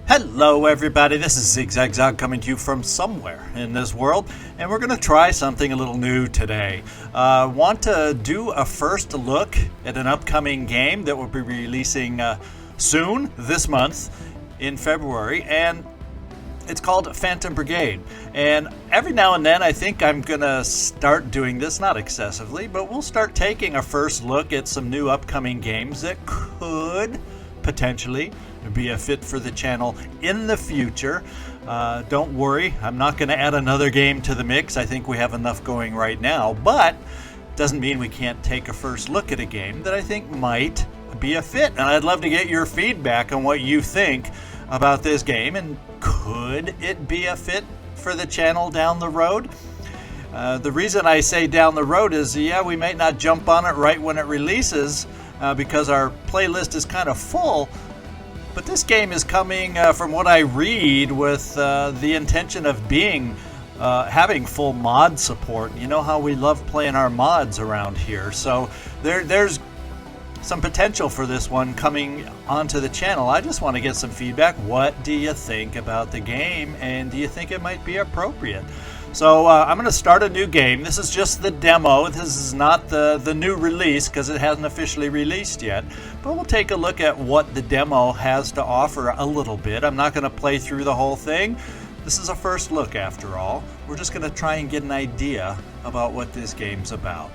Hello everybody, this is Zigzag coming to you from somewhere in this world, and we're going to try something a little new today. Want to do a first look at an upcoming game that will be releasing soon, this month, in February, and it's called Phantom Brigade. And every now and then I think I'm going to start doing this, not excessively, but we'll start taking a first look at some new upcoming games that could potentially be a fit for the channel in the future. Don't worry, I'm not going to add another game to the mix. I think we have enough going right now, but doesn't mean we can't take a first look at a game that I think might be a fit. And I'd love to get your feedback on what you think about this game, and could it be a fit for the channel down the road? The reason I say down the road is, yeah, we may not jump on it right when it releases because our playlist is kind of full. But this game is coming, from what I read, with the intention of having full mod support. You know how we love playing our mods around here. So there's some potential for this one coming onto the channel. I just want to get some feedback. What do you think about the game, and do you think it might be appropriate? So I'm going to start a new game. This is just the demo. This is not the new release because it hasn't officially released yet. But we'll take a look at what the demo has to offer a little bit. I'm not going to play through the whole thing. This is a first look after all. We're just going to try and get an idea about what this game's about.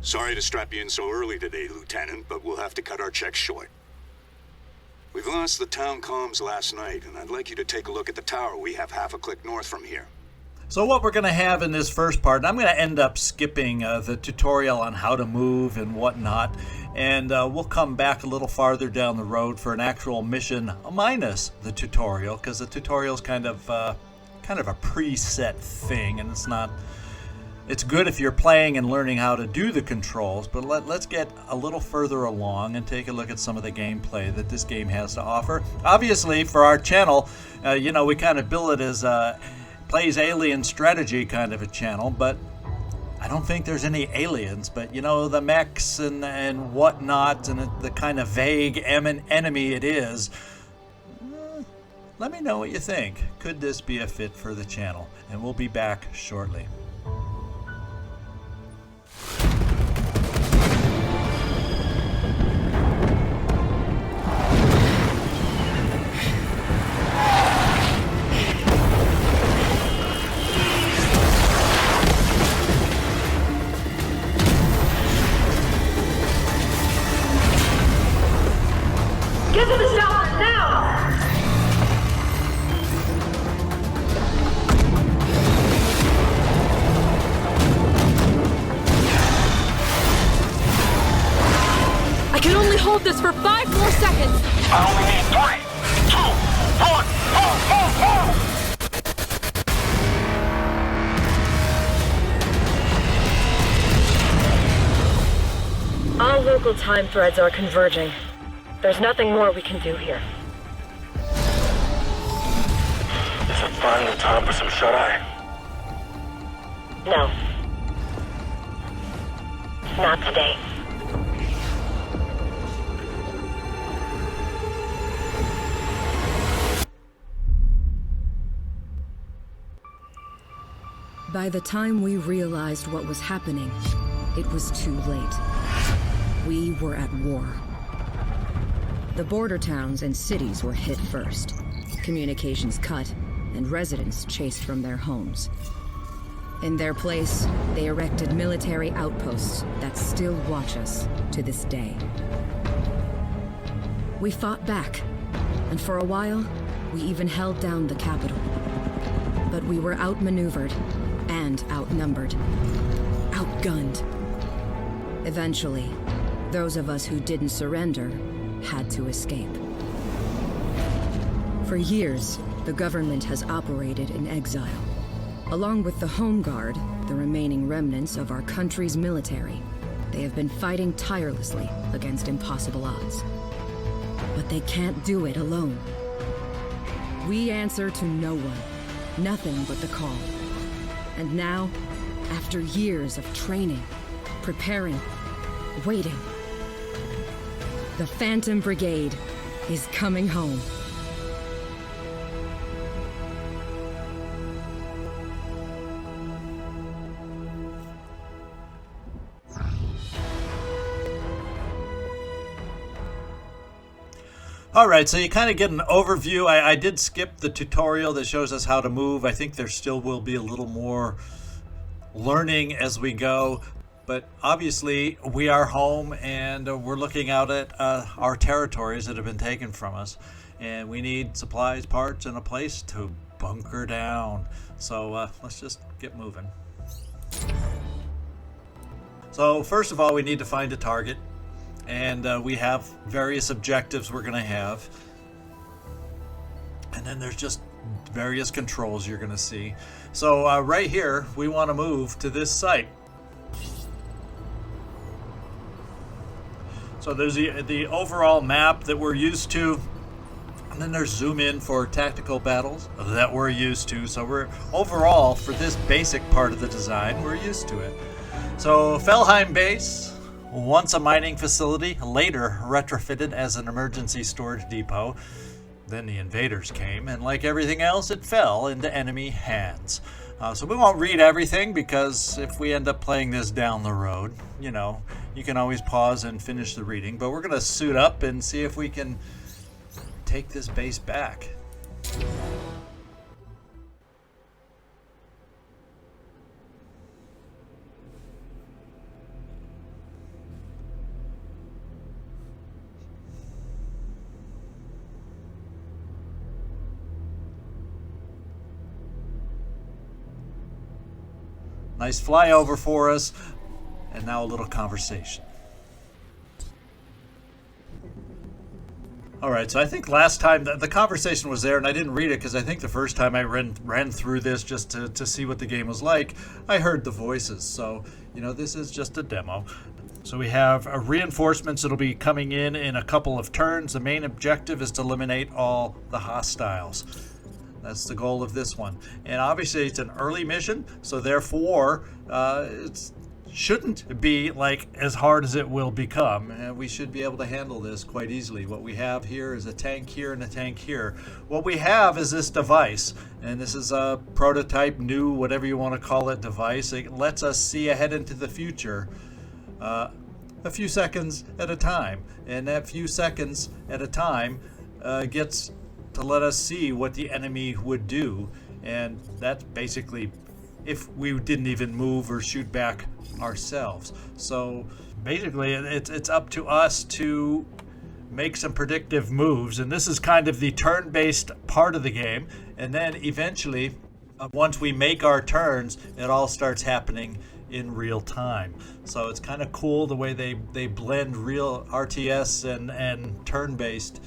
Sorry to strap you in so early today, Lieutenant, but we'll have to cut our checks short. We've lost the town comms last night, and I'd like you to take a look at the tower we have half a click north from here. So what we're going to have in this first part, and I'm going to end up skipping the tutorial on how to move and whatnot, and we'll come back a little farther down the road for an actual mission minus the tutorial, because the tutorial is kind of a preset thing, and it's not. It's good if you're playing and learning how to do the controls, but let's get a little further along and take a look at some of the gameplay that this game has to offer. Obviously, for our channel, we kind of bill it as plays alien strategy kind of a channel, but I don't think there's any aliens. But the mechs and whatnot, and the kind of vague enemy it is. Let me know what you think. Could this be a fit for the channel? And we'll be back shortly. Get to the shop now! I can only hold this for 5 more seconds. I only need 3, 2, 1, All local time threads are converging. There's nothing more we can do here. Is it finally time for some shut-eye? No. Not today. By the time we realized what was happening, it was too late. We were at war. The border towns and cities were hit first, communications cut, and residents chased from their homes. In their place, they erected military outposts that still watch us to this day. We fought back, and for a while, we even held down the capital. But we were outmaneuvered and outnumbered, outgunned. Eventually, Those of us who didn't surrender had to escape. For years, the government has operated in exile. Along with the Home Guard, the remaining remnants of our country's military, they have been fighting tirelessly against impossible odds. But they can't do it alone. We answer to no one, nothing but the call. And now, after years of training, preparing, waiting, the Phantom Brigade is coming home. Alright, so you kind of get an overview. I did skip the tutorial that shows us how to move. I think there still will be a little more learning as we go. But obviously, we are home and we're looking out at our territories that have been taken from us. And we need supplies, parts, and a place to bunker down. So let's just get moving. So first of all, we need to find a target. And we have various objectives we're going to have. And then there's just various controls you're going to see. So right here, we want to move to this site. So there's the overall map that we're used to. And then there's zoom in for tactical battles that we're used to. So we're overall, for this basic part of the design, we're used to it. So Felheim Base. Once a mining facility, later retrofitted as an emergency storage depot. Then the invaders came, and like everything else, it fell into enemy hands. So we won't read everything, because if we end up playing this down the road, you know, you can always pause and finish the reading. But we're going to suit up and see if we can take this base back. Nice flyover for us, and now a little conversation. All right, so I think last time the conversation was there, and I didn't read it because I think the first time I ran through this just to see what the game was like, I heard the voices. So, you know, this is just a demo. So we have reinforcements that'll be coming in a couple of turns. The main objective is to eliminate all the hostiles. That's the goal of this one. And obviously it's an early mission, so therefore it shouldn't be like as hard as it will become. And we should be able to handle this quite easily. What we have here is a tank here and a tank here. What we have is this device, and this is a prototype, new, whatever you want to call it, device. It lets us see ahead into the future a few seconds at a time. And that few seconds at a time gets to let us see what the enemy would do, and that's basically if we didn't even move or shoot back ourselves. So basically it's up to us to make some predictive moves, and this is kind of the turn-based part of the game. And then eventually, once we make our turns, it all starts happening in real time. So it's kind of cool the way they blend real RTS and turn-based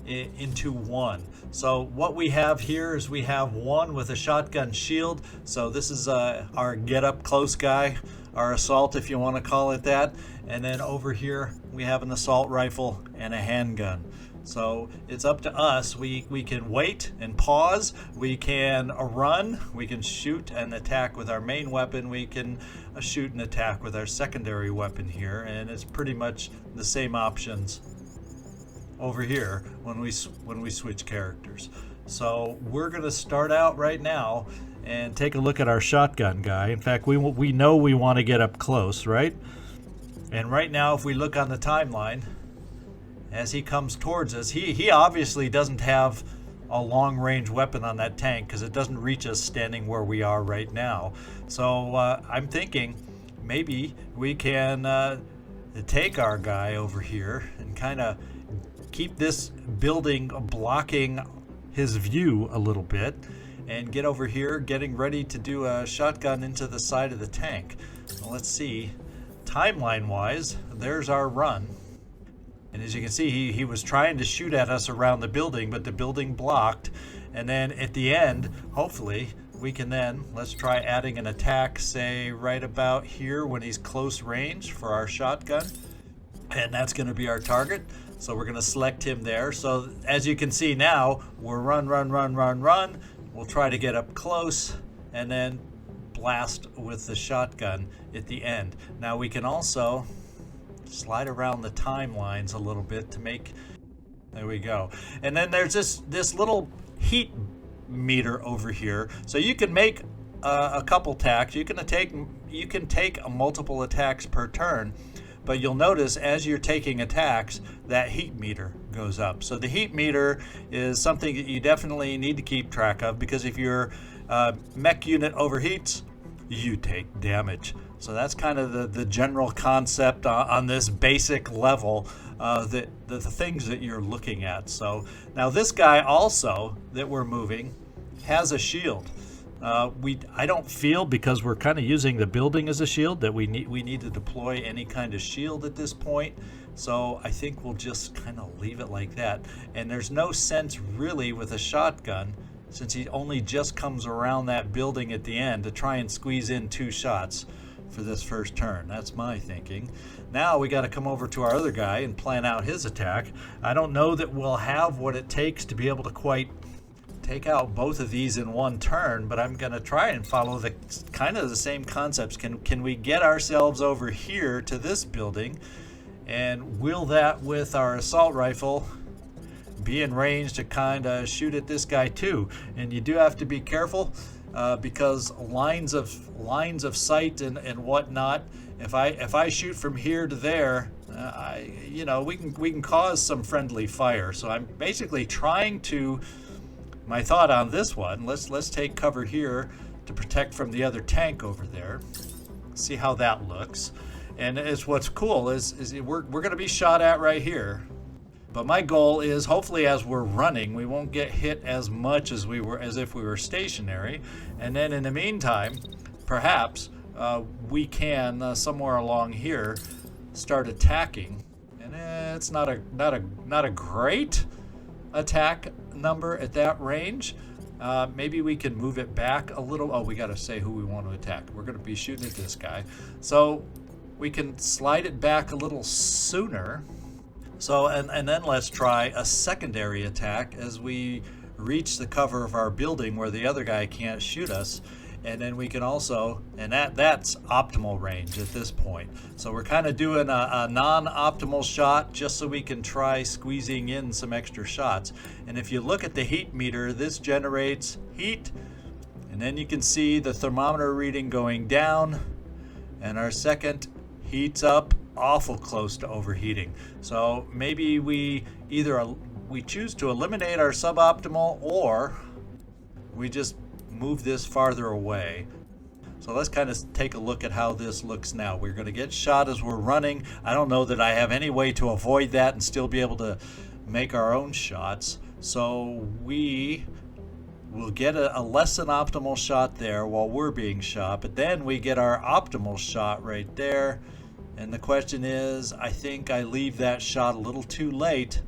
into one. So what we have here is we have one with a shotgun shield. So this is our get up close guy, our assault if you want to call it that. And then over here we have an assault rifle and a handgun. So it's up to us. We can wait and pause. We can run. We can shoot and attack with our main weapon. We can shoot and attack with our secondary weapon here. And it's pretty much the same options over here when we switch characters. So we're going to start out right now and take a look at our shotgun guy. In fact, we know we want to get up close, right? And right now, if we look on the timeline, as he comes towards us, he obviously doesn't have a long-range weapon on that tank because it doesn't reach us standing where we are right now. So I'm thinking maybe we can take our guy over here and kind of keep this building blocking his view a little bit and get over here getting ready to do a shotgun into the side of the tank. Well, let's see. timeline-wise, there's our run. And as you can see, he was trying to shoot at us around the building, but the building blocked. And then at the end, hopefully, we can then, let's try adding an attack, say, right about here when he's close range for our shotgun. And that's going to be our target. So we're going to select him there. So as you can see now, we're run. We'll try to get up close and then blast with the shotgun at the end. Now we can also slide around the timelines a little bit to make, there we go. And then there's this little heat meter over here. So you can make a couple attacks. You can take multiple attacks per turn. But you'll notice as you're taking attacks, that heat meter goes up. So the heat meter is something that you definitely need to keep track of, because if your mech unit overheats, you take damage. So that's kind of the general concept on this basic level, the things that you're looking at. So now this guy also that we're moving has a shield. I don't feel, because we're kind of using the building as a shield, that we need to deploy any kind of shield at this point. So I think we'll just kind of leave it like that. And there's no sense really with a shotgun, since he only just comes around that building at the end, to try and squeeze in 2 shots for this first turn. That's my thinking. Now we got to come over to our other guy and plan out his attack. I don't know that we'll have what it takes to be able to quite take out both of these in one turn, but I'm going to try and follow the kind of the same concepts. Can we get ourselves over here to this building, and will that with our assault rifle be in range to kind of shoot at this guy too? And you do have to be careful because lines of sight and whatnot. If I shoot from here to there, we can cause some friendly fire. So I'm basically trying to. My thought on this one, let's take cover here to protect from the other tank over there. See how that looks. And it's what's cool is we're going to be shot at right here. But my goal is, hopefully as we're running, we won't get hit as much as if we were stationary. And then in the meantime, perhaps we can somewhere along here start attacking. And it's not a great attack number at that range. Maybe we can move it back a little. Oh, we got to say who we want to attack. We're going to be shooting at this guy, so we can slide it back a little sooner. So and then let's try a secondary attack as we reach the cover of our building where the other guy can't shoot us. And then we can also, and that's optimal range at this point. So we're kind of doing a non-optimal shot just so we can try squeezing in some extra shots. And if you look at the heat meter, this generates heat. And then you can see the thermometer reading going down. And our second heats up awful close to overheating. So maybe we choose to eliminate our suboptimal, or we just move this farther away. So let's kind of take a look at how this looks now. We're going to get shot as we're running. I don't know that I have any way to avoid that and still be able to make our own shots. So we will get a less than optimal shot there while we're being shot, but then we get our optimal shot right there. And the question is, I think I leave that shot a little too late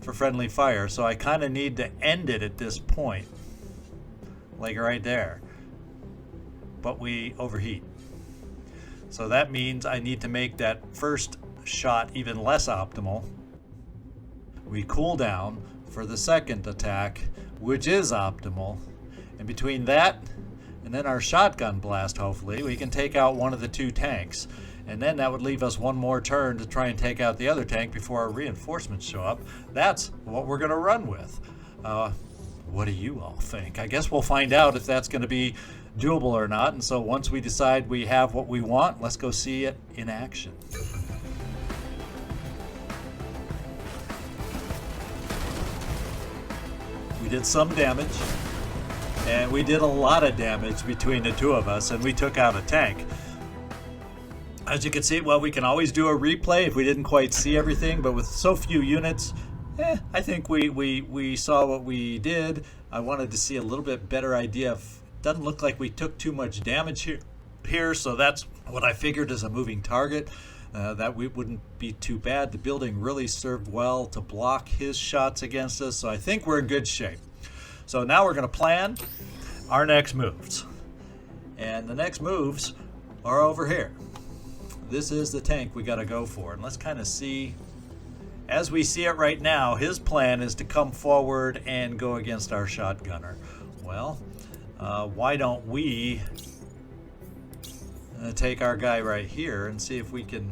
for friendly fire. So I kind of need to end it at this point. Like right there, but we overheat. So that means I need to make that first shot even less optimal. We cool down for the second attack, which is optimal. And between that and then our shotgun blast, hopefully, we can take out one of the 2 tanks. And then that would leave us one more turn to try and take out the other tank before our reinforcements show up. That's what we're going to run with. What do you all think? I guess we'll find out if that's going to be doable or not. And so once we decide we have what we want, let's go see it in action. We did some damage, and we did a lot of damage between the 2 of us, and we took out a tank. As you can see, well, we can always do a replay if we didn't quite see everything, but with so few units, I think we saw what we did. I wanted to see a little bit better idea. Doesn't look like we took too much damage here. here, so that's what I figured as a moving target. That wouldn't be too bad. The building really served well to block his shots against us, so I think we're in good shape. So now we're going to plan our next moves. And the next moves are over here. This is the tank we got to go for. And let's kind of see, as we see it right now, his plan is to come forward and go against our shotgunner. Well, why don't we take our guy right here and see if we can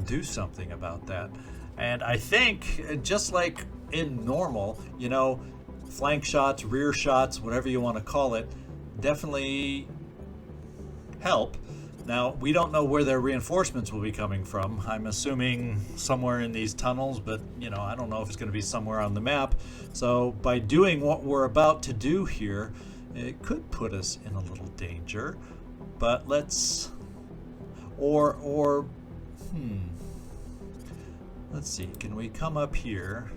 do something about that. And I think, just like in normal, you know, flank shots, rear shots, whatever you want to call it, definitely help. Now, we don't know where their reinforcements will be coming from. I'm assuming somewhere in these tunnels, but, you know, I don't know if it's going to be somewhere on the map. So by doing what we're about to do here, it could put us in a little danger. But let's... Let's see, can we come up here?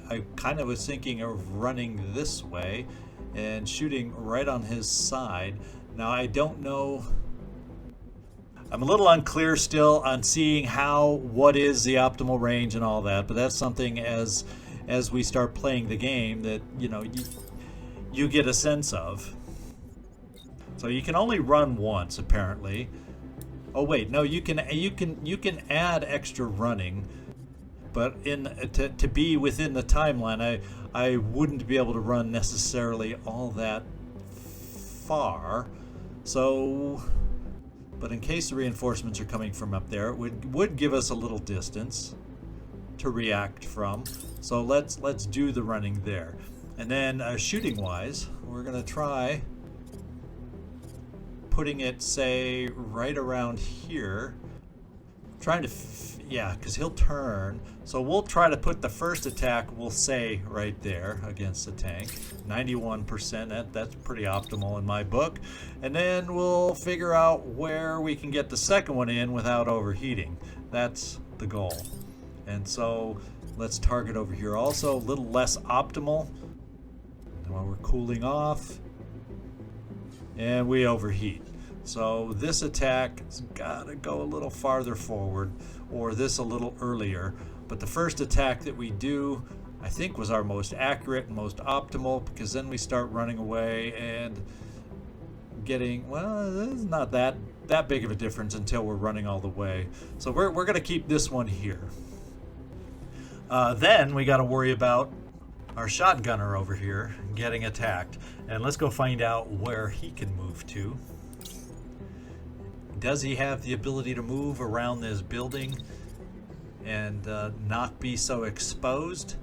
I kind of was thinking of running this way and shooting right on his side. Now, I don't know. I'm a little unclear still on seeing what is the optimal range and all that, but that's something as we start playing the game that, you know, you get a sense of. So you can only run once, apparently. Oh wait, no, you can add extra running, but to be within the timeline, I wouldn't be able to run necessarily all that far. So, but in case the reinforcements are coming from up there, it would give us a little distance to react from. So let's do the running there. And then shooting wise, we're gonna try putting it, say, right around here. Trying to, because he'll turn. So we'll try to put the first attack, we'll say, right there against the tank. 91%, that's pretty optimal in my book. And then we'll figure out where we can get the second one in without overheating. That's the goal. And so let's target over here also, a little less optimal. And while we're cooling off, and we overheat. So this attack has got to go a little farther forward, or this a little earlier. But the first attack that we do, I think, was our most accurate and most optimal, because then we start running away and getting, well, there's not that big of a difference until we're running all the way. So we're going to keep this one here. Then we got to worry about our shotgunner over here getting attacked. And let's go find out where he can move to. Does he have the ability to move around this building and not be so exposed?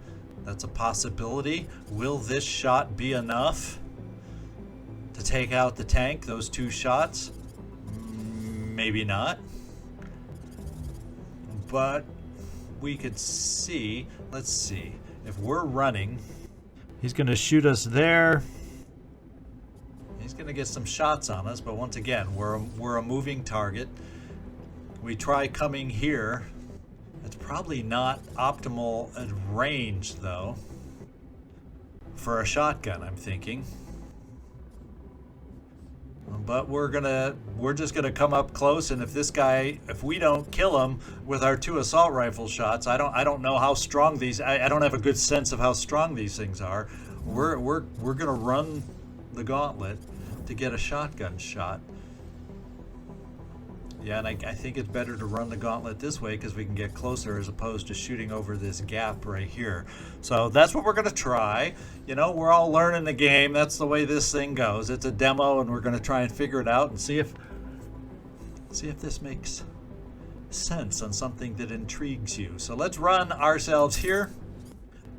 That's a possibility. Will this shot be enough to take out the tank, those two shots? Maybe not. But we could see, let's see, if we're running, he's going to shoot us there. He's going to get some shots on us, but once again, we're a moving target. We try coming here. It's probably not optimal at range, though, for a shotgun, I'm thinking. But we're just gonna come up close, and if we don't kill him with our two assault rifle shots, I don't know how strong these. I don't have a good sense of how strong these things are. We're gonna run the gauntlet to get a shotgun shot. Yeah, and I think it's better to run the gauntlet this way because we can get closer as opposed to shooting over this gap right here. So that's what we're going to try. You know, we're all learning the game. That's the way this thing goes. It's a demo, and we're going to try and figure it out and see if this makes sense on something that intrigues you. So let's run ourselves here,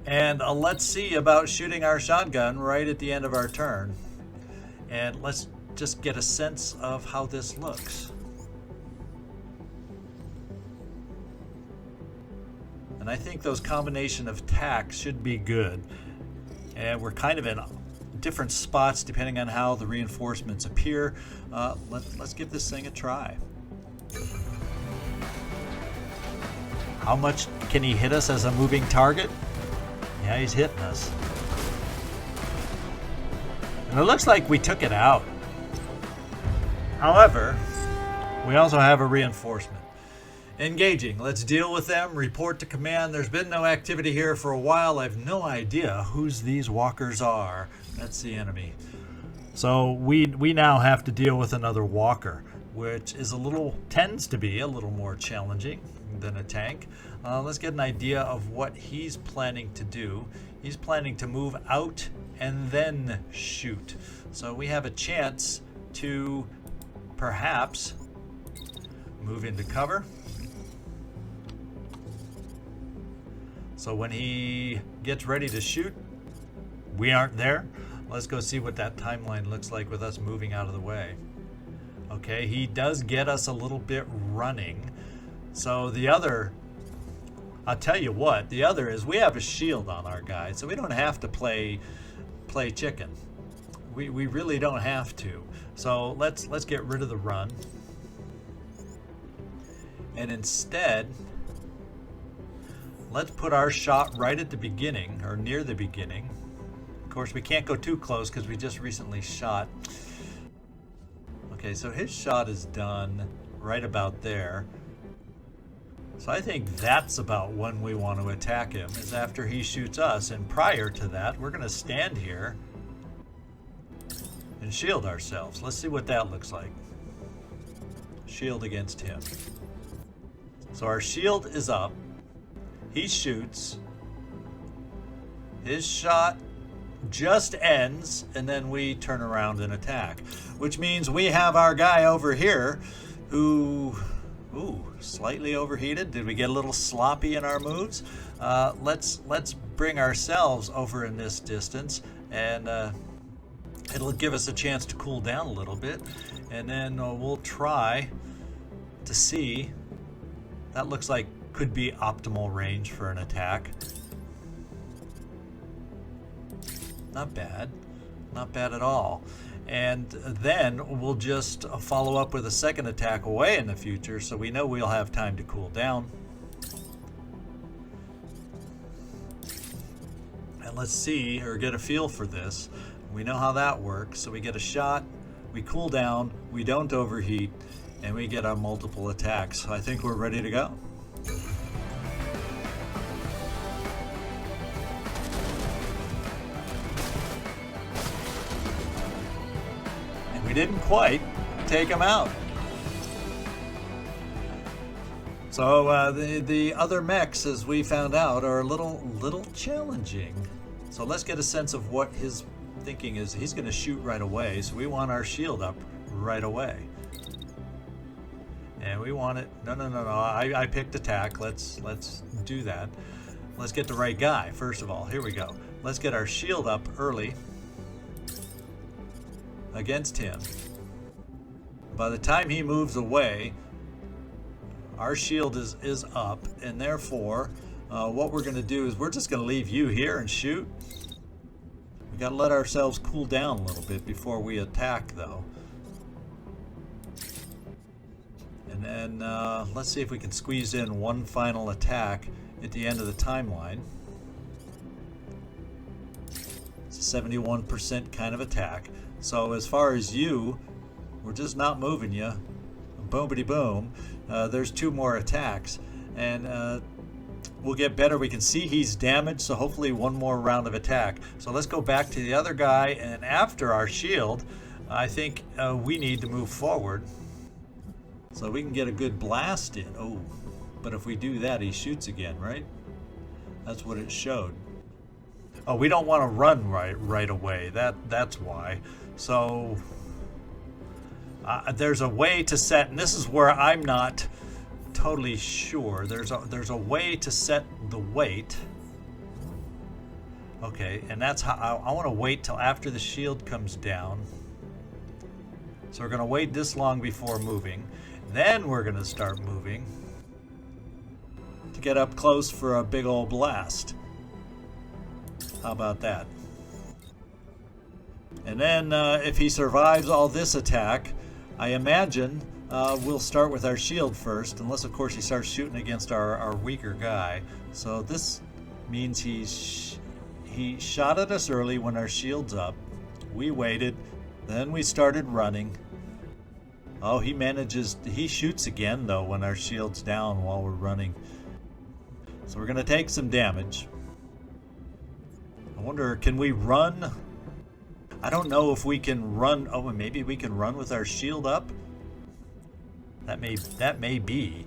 and let's see about shooting our shotgun right at the end of our turn. And let's just get a sense of how this looks. And I think those combination of tacks should be good. And we're kind of in different spots depending on how the reinforcements appear. Let's give this thing a try. How much can he hit us as a moving target? Yeah, he's hitting us. And it looks like we took it out. However, we also have a reinforcement. Engaging. Let's deal with them. Report to command. There's been no activity here for a while. I have no idea whose these walkers are. That's the enemy. So we now have to deal with another walker, which is tends to be a little more challenging than a tank. Let's get an idea of what he's planning to do. He's planning to move out and then shoot. So we have a chance to perhaps move into cover. So when he gets ready to shoot, we aren't there. Let's go see what that timeline looks like with us moving out of the way. Okay, he does get us a little bit running. So the other, I'll tell you what, the other is we have a shield on our guy, so we don't have to play chicken. We really don't have to. So let's get rid of the run. And instead, let's put our shot right at the beginning, or near the beginning. Of course, we can't go too close because we just recently shot. Okay, so his shot is done right about there. So I think that's about when we want to attack him, is after he shoots us. And prior to that, we're going to stand here and shield ourselves. Let's see what that looks like. Shield against him. So our shield is up. He shoots. His shot just ends, and then we turn around and attack. Which means we have our guy over here who, slightly overheated. Did we get a little sloppy in our moves? Let's bring ourselves over in this distance, and it'll give us a chance to cool down a little bit, and then we'll try to see. That looks like could be optimal range for an attack. Not bad. Not bad at all. And then we'll just follow up with a second attack away in the future, so we know we'll have time to cool down. And let's see, or get a feel for this. We know how that works. So we get a shot, we cool down, we don't overheat, and we get our multiple attacks. So I think we're ready to go. And we didn't quite take him out. So the other mechs, as we found out, are a little challenging. So let's get a sense of what his thinking is. He's going to shoot right away, so we want our shield up right away. And we want it. No. I picked attack. Let's do that. Let's get the right guy first of all. Here we go. Let's get our shield up early against him. By the time he moves away, our shield is up, and therefore, what we're going to do is we're just going to leave you here and shoot. We got to let ourselves cool down a little bit before we attack, though. And then let's see if we can squeeze in one final attack at the end of the timeline. It's a 71% kind of attack. So as far as you, we're just not moving you. Boomity boom. There's two more attacks, and we'll get better. We can see he's damaged, so hopefully one more round of attack. So let's go back to the other guy, and after our shield, I think we need to move forward so we can get a good blast in. Oh, but if we do that, he shoots again, right? That's what it showed. Oh, we don't want to run right away. That's why. So there's a way to set, and this is where I'm not totally sure. There's a way to set the weight. Okay, and that's how I want to wait till after the shield comes down. So we're going to wait this long before moving. Then we're going to start moving to get up close for a big old blast. How about that? And then if he survives all this attack, I imagine we'll start with our shield first, unless of course he starts shooting against our weaker guy. So this means he shot at us early when our shield's up. We waited. Then we started running. Oh, he shoots again, though, when our shield's down while we're running. So we're going to take some damage. I wonder, can we run? I don't know if we can run. Oh, maybe we can run with our shield up? That may be.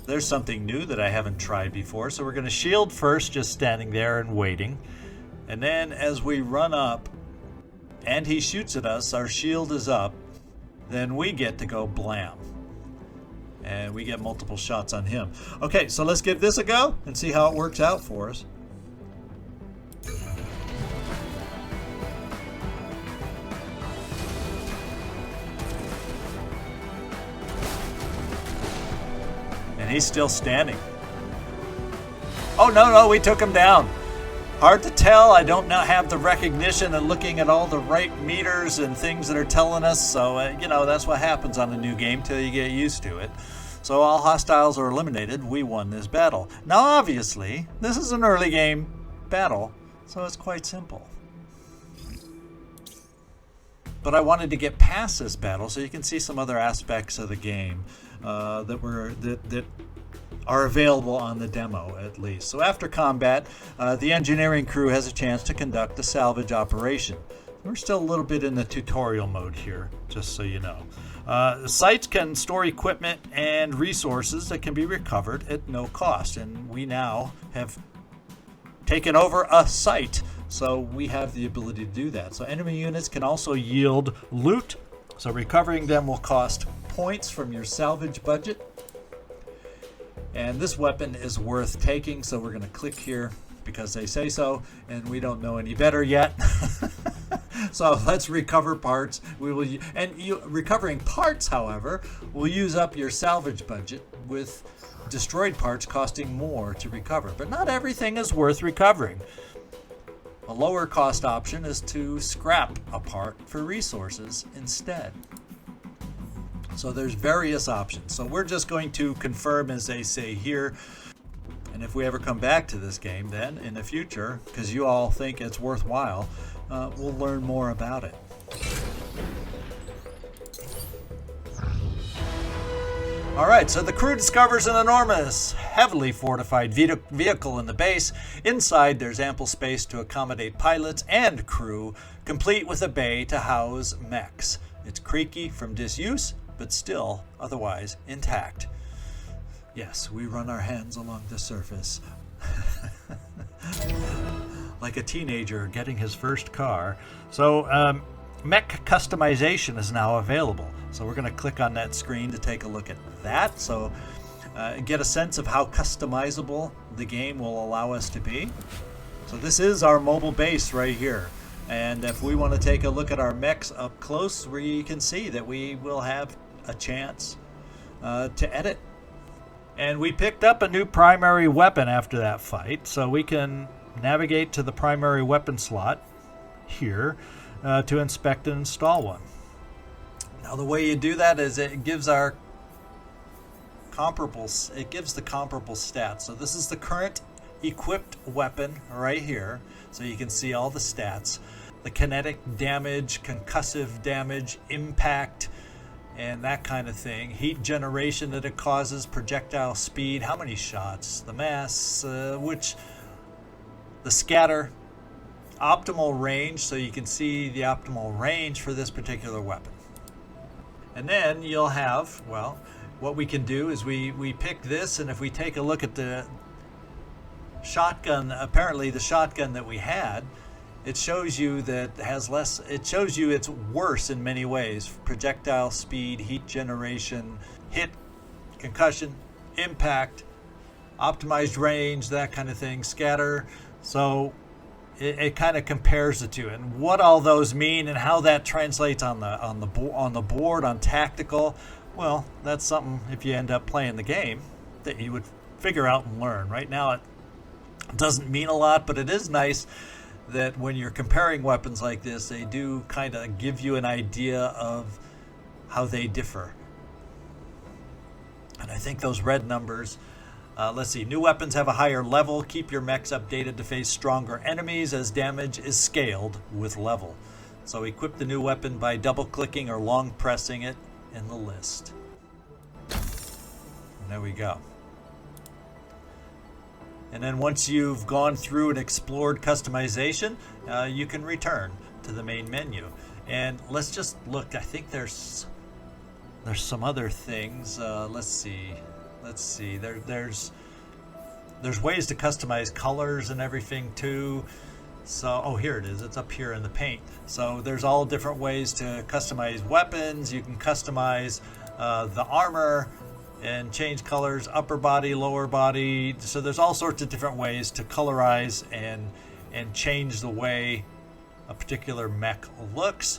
There's something new that I haven't tried before. So we're going to shield first, just standing there and waiting. And then as we run up and he shoots at us, our shield is up. Then we get to go blam. And we get multiple shots on him. Okay, so let's give this a go and see how it works out for us. And he's still standing. Oh, no, we took him down. Hard to tell. I don't now have the recognition and looking at all the right meters and things that are telling us. So, that's what happens on a new game till you get used to it. So all hostiles are eliminated. We won this battle. Now, obviously, this is an early game battle, so it's quite simple. But I wanted to get past this battle so you can see some other aspects of the game that are available on the demo, at least. So after combat, the engineering crew has a chance to conduct a salvage operation. We're still a little bit in the tutorial mode here, just so you know. Sites can store equipment and resources that can be recovered at no cost, and we now have taken over a site, so we have the ability to do that. So enemy units can also yield loot, so recovering them will cost points from your salvage budget. And this weapon is worth taking, so we're going to click here because they say so, and we don't know any better yet. So let's recover parts. Recovering parts, however, will use up your salvage budget, with destroyed parts costing more to recover. But not everything is worth recovering. A lower cost option is to scrap a part for resources instead. So there's various options. So we're just going to confirm as they say here. And if we ever come back to this game then in the future, because you all think it's worthwhile, we'll learn more about it. Alright, so the crew discovers an enormous, heavily fortified vehicle in the base. Inside, there's ample space to accommodate pilots and crew, complete with a bay to house mechs. It's creaky from disuse, but still otherwise intact. Yes, we run our hands along the surface. Like a teenager getting his first car. So, mech customization is now available. So we're going to click on that screen to take a look at that. So get a sense of how customizable the game will allow us to be. So this is our mobile base right here. And if we want to take a look at our mechs up close, we can see that we will have a chance to edit. And we picked up a new primary weapon after that fight. So we can navigate to the primary weapon slot here to inspect and install one. Now the way you do that is it gives our comparables. It gives the comparable stats. So this is the current equipped weapon right here. So you can see all the stats. The kinetic damage, concussive damage, impact, and that kind of thing. Heat generation that it causes, projectile speed, how many shots, the mass, the scatter, optimal range, so you can see the optimal range for this particular weapon. And then you'll have, well, what we can do is we pick this, and if we take a look at the shotgun, apparently the shotgun that we had, it shows you that has less, it shows you it's worse in many ways. Projectile speed, heat generation, hit, concussion, impact, optimized range, that kind of thing, scatter. So it kind of compares the two, and what all those mean and how that translates on the board on tactical. Well, that's something, if you end up playing the game, that you would figure out and learn. Right now it doesn't mean a lot, but it is nice that when you're comparing weapons like this, they do kind of give you an idea of how they differ. And I think those red numbers Let's see. New weapons have a higher level. Keep your mechs updated to face stronger enemies as damage is scaled with level. So equip the new weapon by double-clicking or long pressing it in the list. And there we go. And then once you've gone through and explored customization, you can return to the main menu. And let's just look. I think there's some other things. Let's see. There's ways to customize colors and everything too. So, oh, here it is. It's up here in the paint. So there's all different ways to customize weapons. You can customize the armor and change colors, upper body, lower body. So there's all sorts of different ways to colorize and change the way a particular mech looks.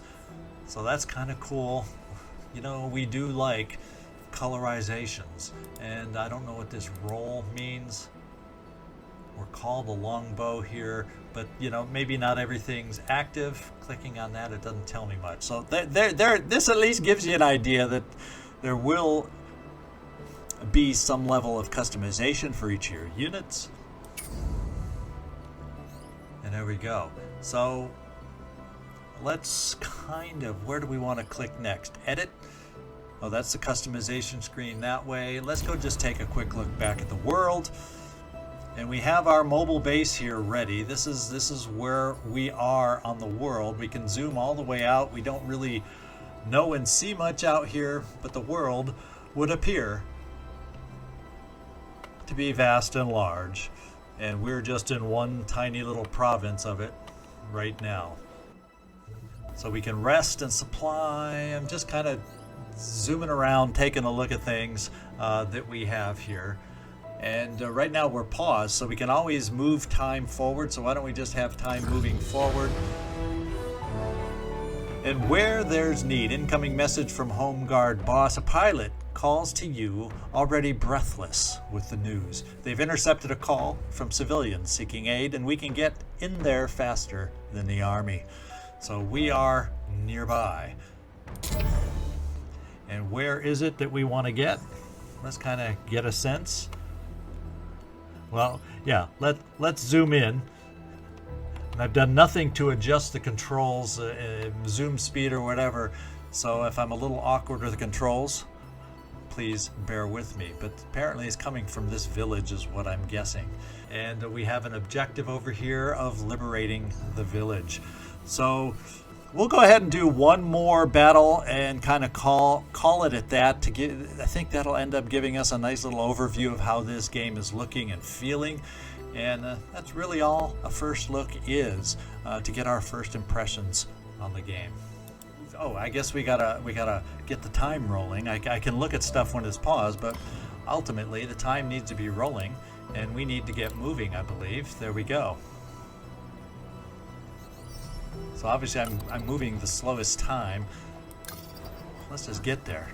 So that's kind of cool. You know, we do like colorizations. And I don't know what this roll means. We're called a longbow here, but you know, maybe not everything's active. Clicking on that, it doesn't tell me much. So this at least gives you an idea that there will be some level of customization for each of your units. And there we go. So let's where do we want to click next? Edit. Oh, that's the customization screen that way. Let's go just take a quick look back at the world. And we have our mobile base here ready. This is where we are on the world. We can zoom all the way out. We don't really know and see much out here, but the world would appear to be vast and large. And we're just in one tiny little province of it right now. So we can rest and supply. I'm just kind of zooming around, taking a look at things that we have here. And right now we're paused, so we can always move time forward. So why don't we just have time moving forward? And where there's need, incoming message from Home Guard boss. A pilot calls to you, already breathless with the news. They've intercepted a call from civilians seeking aid, and we can get in there faster than the Army. So we are nearby. And where is it that we want to get? Let's kind of get a sense. Well, yeah, let's zoom in. I've done nothing to adjust the controls, zoom speed or whatever. So if I'm a little awkward with the controls, please bear with me. But apparently it's coming from this village is what I'm guessing. And we have an objective over here of liberating the village. So we'll go ahead and do one more battle and kind of call it at that. I think that'll end up giving us a nice little overview of how this game is looking and feeling. And that's really all a first look is, to get our first impressions on the game. Oh, I guess we gotta get the time rolling. I can look at stuff when it's paused, but ultimately the time needs to be rolling, and we need to get moving, I believe. There we go. So obviously I'm moving the slowest time. Let's just get there.